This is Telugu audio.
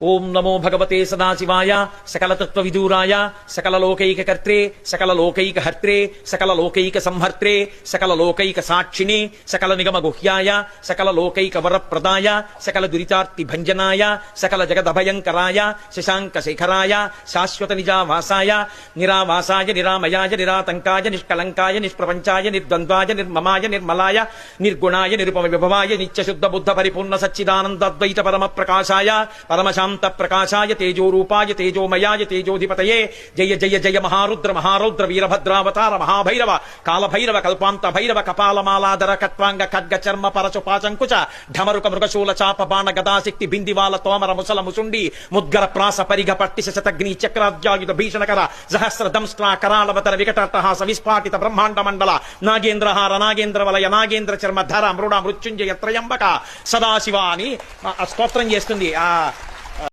ఓం నమో భగవతే సదాశివాయ సకలతత్వవిదూరాయ సకలలోకైకకర్త్రే సకలలోకైకహర్త్రే సకలలోకైక సంహర్త్రే సకలలోకైక సాక్షిణే సకల నిగమ గుహ్యాయ సకలలోకైకవరప్రదాయ సకల దురితార్తి భంజనాయ సకల జగదభయంకరాయ శశాంక శేఖరాయ శాశ్వత నిజావాసాయ నిరావాసాయ నిరామయాయ నిరాతంకాయ నిష్కలంకాయ నిష్ప్రపంచాయ నిర్ద్వంద్వాయ నిర్మమాయ నిర్మలాయ నిర్గుణాయ నిరుపమ విభవాయ నిత్యశుద్ధ బుద్ధ పరిపూర్ణ సచ్చిదానందద్వైత పరమ ప్రకాశాయ పరమశాంత ప్రకాశాయ తేజోరూపాయ తేజోమయాయ తేజోధిపతయే జయ జయ జయ మహారుద్ర మహారౌద్ర వీరభద్రావతార మహాభైరవ కాలభైరవ కల్పాంత భైరవ కపాలమాలాధర కట్వాంగ ఖడ్గ చర్మ పరశుపాచంకుచ ఢమరుక మృగశూల చాప బాణ గదాశక్తి బిందివాల తోమర ముసల ముసుండి ముద్గర ప్రాస పరిఘ పట్టి శతగ్ని చక్రాద్యాయుధ భీషణకర సహస్ర దంస్ట్రా కరాళవతర వికటట్టహాస విస్ఫాటిత బ్రహ్మాండ మండల నాగేంద్రహార నాగేంద్ర వలయ నాగేంద్ర చర్మ ధర మృడ మృత్యుంజయ త్రయంబక సదాశివ అని స్తోత్రం చేస్తుంది.